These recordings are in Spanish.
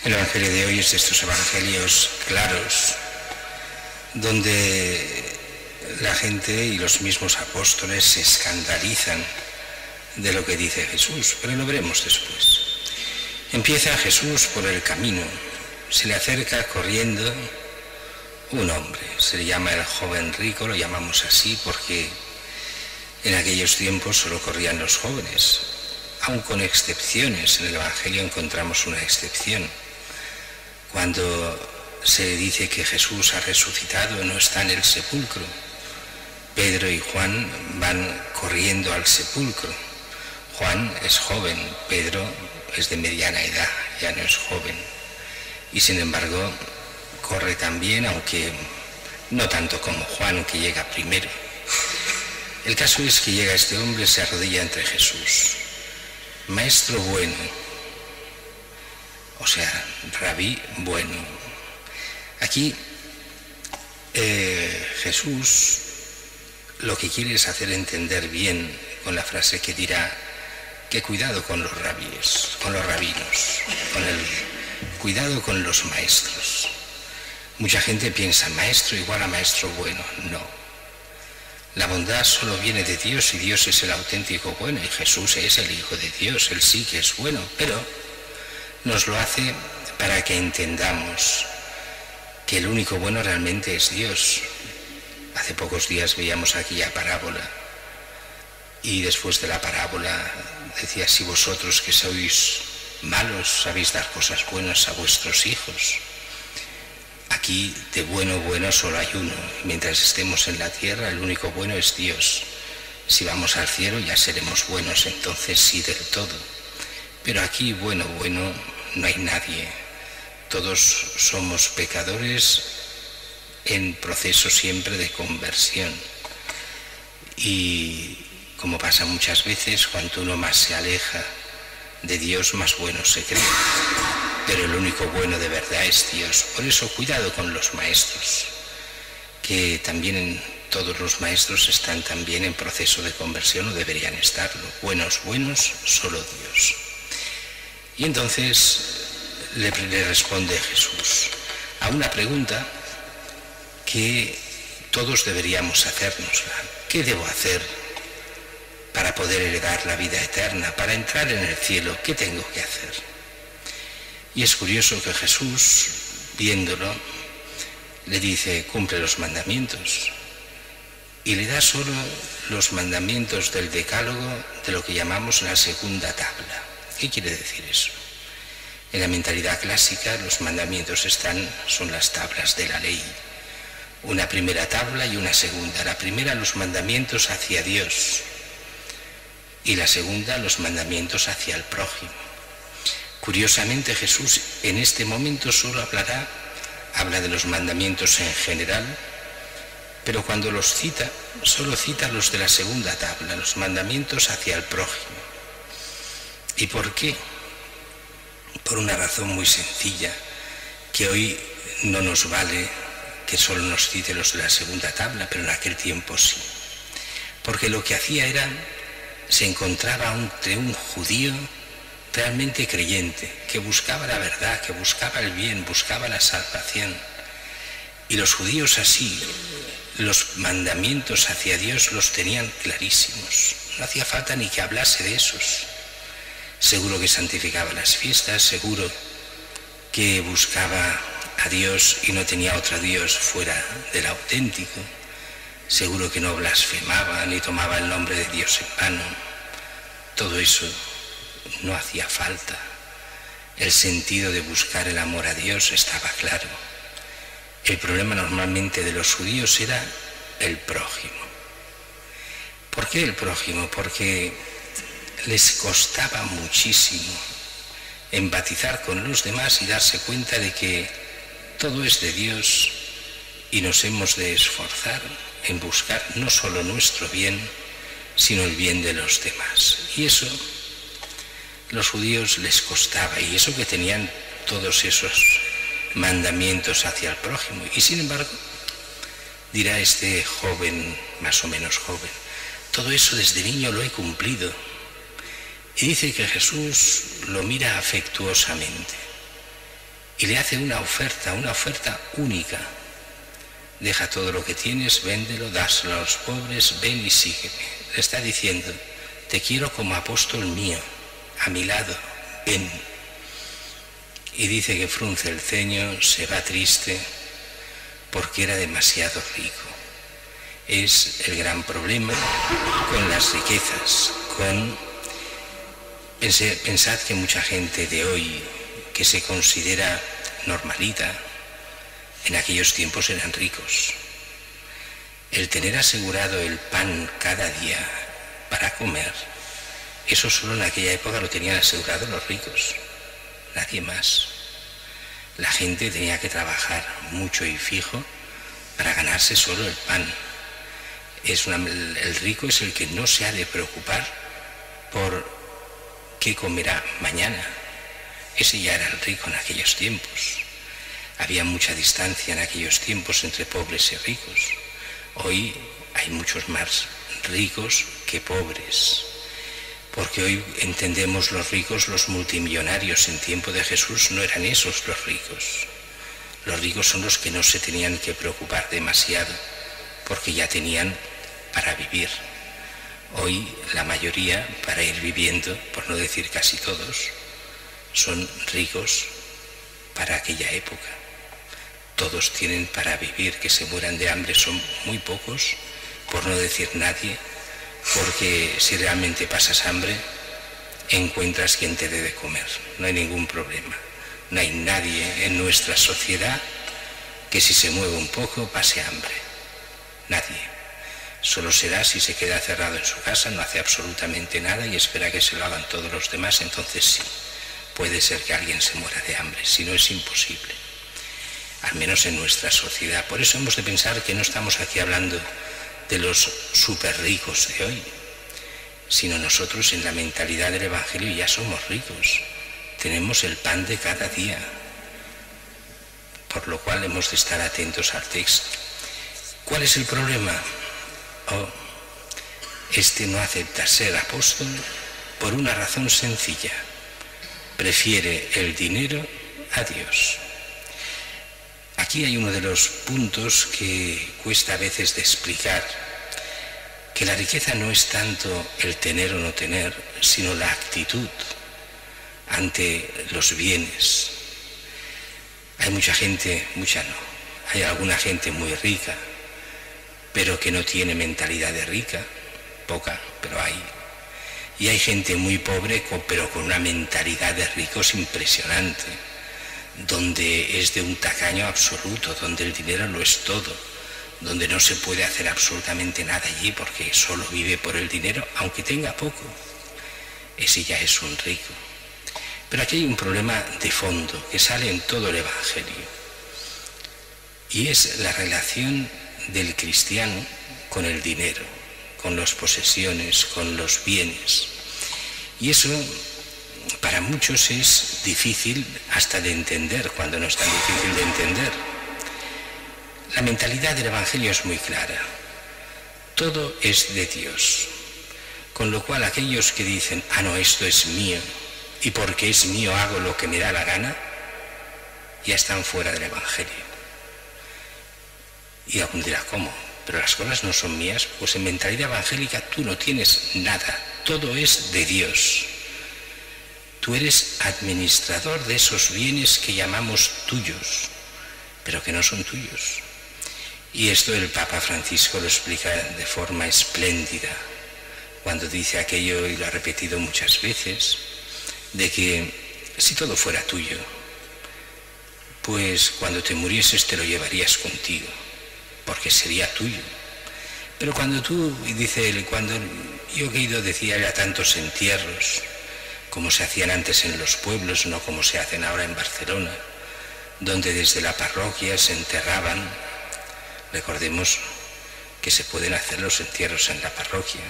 El Evangelio de hoy es de estos evangelios claros, donde la gente y los mismos apóstoles se escandalizan de lo que dice Jesús, pero lo veremos después. Empieza Jesús por el camino, se le acerca corriendo un hombre, se le llama el joven rico, lo llamamos así porque en aquellos tiempos solo corrían los jóvenes, aun con excepciones. En el Evangelio encontramos una excepción. Cuando se dice que Jesús ha resucitado, no está en el sepulcro, Pedro y Juan van corriendo al sepulcro. Juan es joven, Pedro es de mediana edad, ya no es joven. Y sin embargo, corre también, aunque no tanto como Juan, que llega primero. El caso es que llega este hombre, se arrodilla ante Jesús. Maestro bueno, o sea, rabí bueno. Aquí Jesús lo que quiere es hacer entender bien con la frase que dirá que cuidado con los rabíes, con los rabinos, cuidado con los maestros. Mucha gente piensa maestro igual a maestro bueno. No. La bondad solo viene de Dios y Dios es el auténtico bueno y Jesús es el Hijo de Dios, Él sí que es bueno, pero nos lo hace para que entendamos que el único bueno realmente es Dios. Hace pocos días veíamos aquella parábola y después de la parábola decía: si vosotros que sois malos sabéis dar cosas buenas a vuestros hijos. Aquí de bueno solo hay uno. Mientras estemos en la tierra el único bueno es Dios. Si vamos al cielo ya seremos buenos, entonces sí del todo. Pero aquí bueno no hay nadie. Todos somos pecadores en proceso siempre de conversión. Y como pasa muchas veces, cuanto uno más se aleja de Dios, más bueno se cree. Pero el único bueno de verdad es Dios. Por eso cuidado con los maestros, que también todos los maestros están también en proceso de conversión o deberían estarlo. Buenos, solo Dios. Y entonces le responde Jesús a una pregunta que todos deberíamos hacernosla. ¿Qué debo hacer para poder heredar la vida eterna, para entrar en el cielo? ¿Qué tengo que hacer? Y es curioso que Jesús, viéndolo, le dice: cumple los mandamientos. Y le da solo los mandamientos del decálogo, de lo que llamamos la segunda tabla. ¿Qué quiere decir eso? En la mentalidad clásica los mandamientos son las tablas de la ley. Una primera tabla y una segunda. La primera, los mandamientos hacia Dios. Y la segunda, los mandamientos hacia el prójimo. Curiosamente Jesús en este momento solo habla de los mandamientos en general, pero cuando los cita, solo cita los de la segunda tabla, los mandamientos hacia el prójimo. ¿Y por qué? Por una razón muy sencilla, que hoy no nos vale que solo nos cite los de la segunda tabla, pero en aquel tiempo sí. Porque lo que hacía se encontraba entre un judío realmente creyente, que buscaba la verdad, que buscaba el bien, buscaba la salvación. Y los judíos así, los mandamientos hacia Dios los tenían clarísimos. No hacía falta ni que hablase de esos. Seguro que santificaba las fiestas, seguro que buscaba a Dios y no tenía otro Dios fuera del auténtico. Seguro que no blasfemaba ni tomaba el nombre de Dios en vano. Todo eso no hacía falta. El sentido de buscar el amor a Dios estaba claro. El problema normalmente de los judíos era el prójimo. ¿Por qué el prójimo? Porque les costaba muchísimo empatizar con los demás y darse cuenta de que todo es de Dios y nos hemos de esforzar en buscar no solo nuestro bien, sino el bien de los demás. Y eso los judíos les costaba, y eso que tenían todos esos mandamientos hacia el prójimo. Y sin embargo, dirá este joven, más o menos joven: todo eso desde niño lo he cumplido. Y dice que Jesús lo mira afectuosamente y le hace una oferta única. Deja todo lo que tienes, véndelo, dáselo a los pobres, ven y sígueme. Le está diciendo, te quiero como apóstol mío, a mi lado, ven. Y dice que frunce el ceño, se va triste, porque era demasiado rico. Es el gran problema con las riquezas, Pensad que mucha gente de hoy que se considera normalita, en aquellos tiempos eran ricos. El tener asegurado el pan cada día para comer, eso solo en aquella época lo tenían asegurado los ricos, nadie más. La gente tenía que trabajar mucho y fijo para ganarse solo el pan. El rico es el que no se ha de preocupar por qué comerá mañana. Ese ya era el rico en aquellos tiempos. Había mucha distancia en aquellos tiempos entre pobres y ricos. Hoy hay muchos más ricos que pobres, porque hoy entendemos los ricos, los multimillonarios. En tiempo de Jesús no eran esos los ricos. Los ricos son los que no se tenían que preocupar demasiado, porque ya tenían para vivir. Hoy la mayoría, para ir viviendo, por no decir casi todos, son ricos para aquella época. Todos tienen para vivir, que se mueran de hambre son muy pocos, por no decir nadie, porque si realmente pasas hambre, encuentras quien te dé de comer, no hay ningún problema. No hay nadie en nuestra sociedad que si se mueve un poco pase hambre, nadie. Solo será si se queda cerrado en su casa, no hace absolutamente nada y espera que se lo hagan todos los demás, entonces sí, puede ser que alguien se muera de hambre, si no es imposible, al menos en nuestra sociedad. Por eso hemos de pensar que no estamos aquí hablando de los súper ricos de hoy, sino nosotros en la mentalidad del Evangelio ya somos ricos, tenemos el pan de cada día, por lo cual hemos de estar atentos al texto. ¿Cuál es el problema? Este no acepta ser apóstol por una razón sencilla: prefiere el dinero a Dios. Aquí hay uno de los puntos que cuesta a veces de explicar, que la riqueza no es tanto el tener o no tener, sino la actitud ante los bienes. Hay mucha gente, mucha no, hay alguna gente muy rica, pero que no tiene mentalidad de rica, poca, pero hay. Y hay gente muy pobre, pero con una mentalidad de ricos impresionante, donde es de un tacaño absoluto, donde el dinero lo es todo, donde no se puede hacer absolutamente nada allí porque solo vive por el dinero, aunque tenga poco. Ese ya es un rico. Pero aquí hay un problema de fondo que sale en todo el Evangelio, y es la relación del cristiano con el dinero, con las posesiones, con los bienes. Y eso para muchos es difícil hasta de entender, cuando no es tan difícil de entender. La mentalidad del Evangelio es muy clara: todo es de Dios, con lo cual aquellos que dicen, no, esto es mío, y porque es mío hago lo que me da la gana, ya están fuera del Evangelio. Y aún dirá, ¿cómo? Pero las cosas no son mías. Pues en mentalidad evangélica tú no tienes nada, todo es de Dios. Tú eres administrador de esos bienes que llamamos tuyos, pero que no son tuyos. Y esto el Papa Francisco lo explica de forma espléndida, cuando dice aquello, y lo ha repetido muchas veces, de que si todo fuera tuyo, pues cuando te murieses te lo llevarías contigo, porque sería tuyo. Pero cuando tú, y dice él, cuando yo he ido, decía él, a tantos entierros, como se hacían antes en los pueblos, no como se hacen ahora en Barcelona, donde desde la parroquia se enterraban. Recordemos que se pueden hacer los entierros en la parroquia,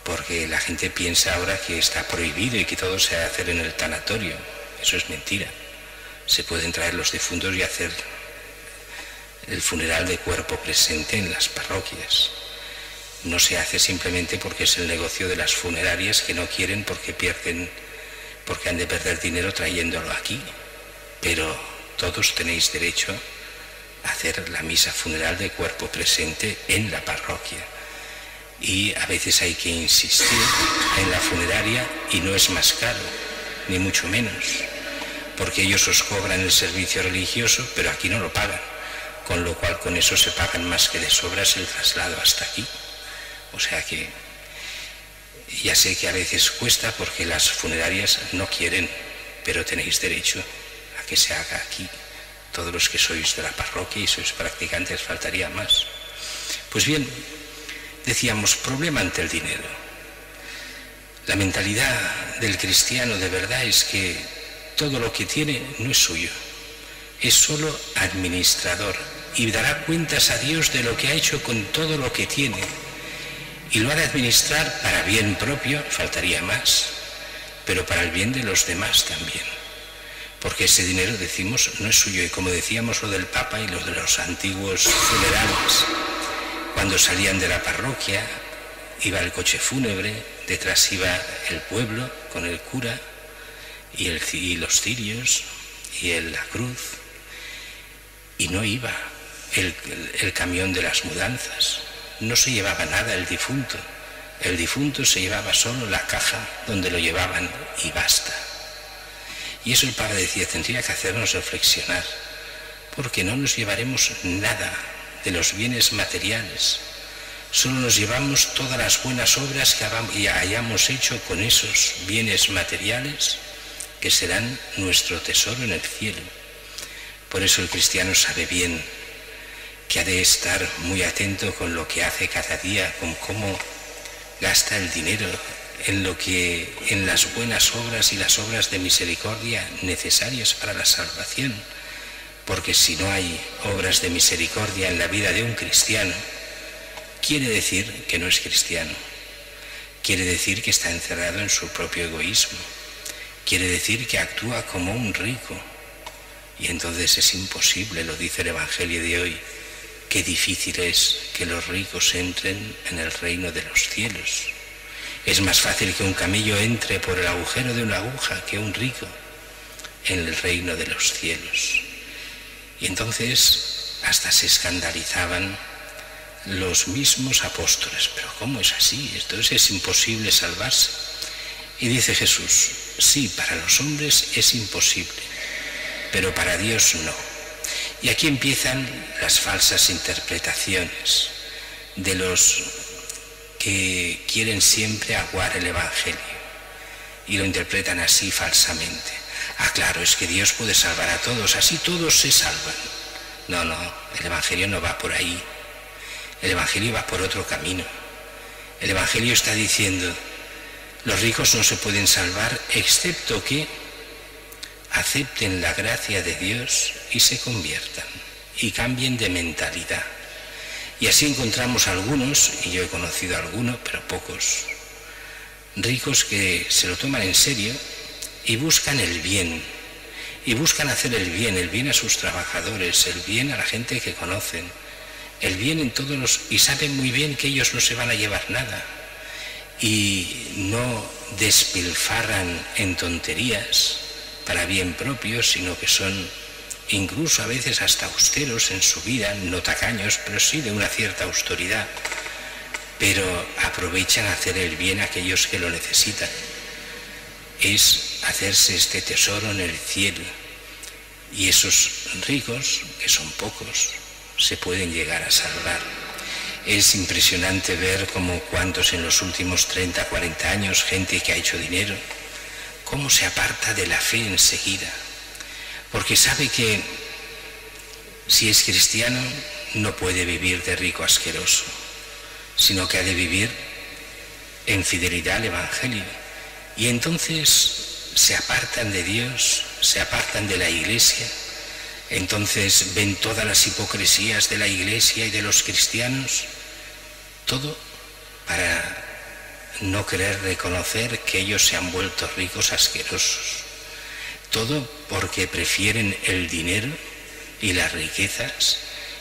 porque la gente piensa ahora que está prohibido y que todo se ha de hacer en el tanatorio. Eso es mentira. Se pueden traer los difuntos y hacer el funeral de cuerpo presente en las parroquias. No se hace simplemente porque es el negocio de las funerarias, que no quieren porque han de perder dinero trayéndolo aquí. Pero todos tenéis derecho a hacer la misa funeral de cuerpo presente en la parroquia. Y a veces hay que insistir en la funeraria y no es más caro, ni mucho menos, porque ellos os cobran el servicio religioso, pero aquí no lo pagan, con lo cual con eso se pagan más que de sobras el traslado hasta aquí. O sea que ya sé que a veces cuesta porque las funerarias no quieren, pero tenéis derecho a que se haga aquí. Todos los que sois de la parroquia y sois practicantes, faltaría más. Pues bien, decíamos, problema ante el dinero. La mentalidad del cristiano de verdad es que todo lo que tiene no es suyo, es solo administrador y dará cuentas a Dios de lo que ha hecho con todo lo que tiene. Y lo ha de administrar para bien propio, faltaría más, pero para el bien de los demás también. Porque ese dinero, decimos, no es suyo. Y como decíamos lo del Papa y lo de los antiguos funerales, cuando salían de la parroquia, iba el coche fúnebre, detrás iba el pueblo con el cura y los cirios y la cruz, y no iba el camión de las mudanzas. No se llevaba nada el difunto se llevaba solo la caja donde lo llevaban y basta. Y eso el Papa decía, tendría que hacernos reflexionar, porque no nos llevaremos nada de los bienes materiales, solo nos llevamos todas las buenas obras que hayamos hecho con esos bienes materiales, que serán nuestro tesoro en el cielo. Por eso el cristiano sabe bien que ha de estar muy atento con lo que hace cada día, con cómo gasta el dinero en las buenas obras y las obras de misericordia necesarias para la salvación. Porque si no hay obras de misericordia en la vida de un cristiano, quiere decir que no es cristiano, quiere decir que está encerrado en su propio egoísmo, quiere decir que actúa como un rico. Y entonces es imposible, lo dice el Evangelio de hoy, qué difícil es que los ricos entren en el reino de los cielos. Es más fácil que un camello entre por el agujero de una aguja que un rico en el reino de los cielos. Y entonces hasta se escandalizaban los mismos apóstoles. Pero ¿cómo es así? Entonces es imposible salvarse. Y dice Jesús, sí, para los hombres es imposible, pero para Dios no. Y aquí empiezan las falsas interpretaciones de los que quieren siempre aguar el Evangelio y lo interpretan así falsamente. Ah, claro, es que Dios puede salvar a todos, así todos se salvan. No, el Evangelio no va por ahí. El Evangelio va por otro camino. El Evangelio está diciendo, los ricos no se pueden salvar excepto que acepten la gracia de Dios y se conviertan y cambien de mentalidad. Y así encontramos algunos, y yo he conocido a algunos, pero pocos, ricos que se lo toman en serio y buscan el bien, y buscan hacer el bien a sus trabajadores, el bien a la gente que conocen, el bien en todos los... y saben muy bien que ellos no se van a llevar nada, y no despilfarran en tonterías para bien propio, sino que son incluso a veces hasta austeros en su vida, no tacaños, pero sí de una cierta austeridad, pero aprovechan a hacer el bien a aquellos que lo necesitan. Es hacerse este tesoro en el cielo, y esos ricos, que son pocos, se pueden llegar a salvar. Es impresionante ver cómo cuantos en los últimos 30, 40 años, gente que ha hecho dinero, cómo se aparta de la fe enseguida, porque sabe que si es cristiano no puede vivir de rico asqueroso, sino que ha de vivir en fidelidad al Evangelio. Y entonces se apartan de Dios, se apartan de la Iglesia, entonces ven todas las hipocresías de la Iglesia y de los cristianos, todo para no querer reconocer que ellos se han vuelto ricos asquerosos. Todo porque prefieren el dinero y las riquezas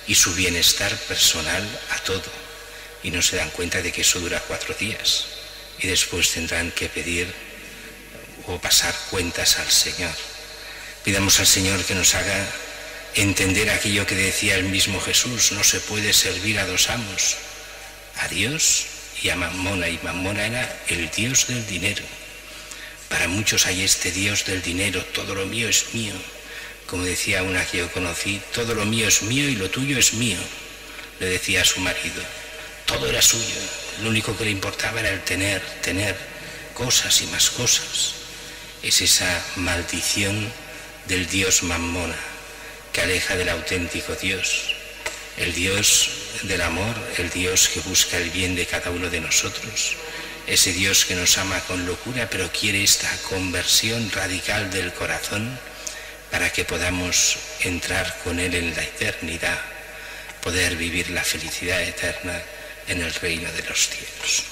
y su bienestar personal a todo, y no se dan cuenta de que eso dura 4 días y después tendrán que pedir o pasar cuentas al Señor. Pidamos al Señor que nos haga entender aquello que decía el mismo Jesús: no se puede servir a dos amos, a Dios y a Mamona, y Mamona era el dios del dinero. Para muchos hay este dios del dinero: todo lo mío es mío. Como decía una que yo conocí: todo lo mío es mío y lo tuyo es mío, le decía a su marido. Todo era suyo, lo único que le importaba era el tener cosas y más cosas. Es esa maldición del dios Mamona, que aleja del auténtico Dios, el Dios del amor, el Dios que busca el bien de cada uno de nosotros, ese Dios que nos ama con locura, pero quiere esta conversión radical del corazón para que podamos entrar con Él en la eternidad, poder vivir la felicidad eterna en el reino de los cielos.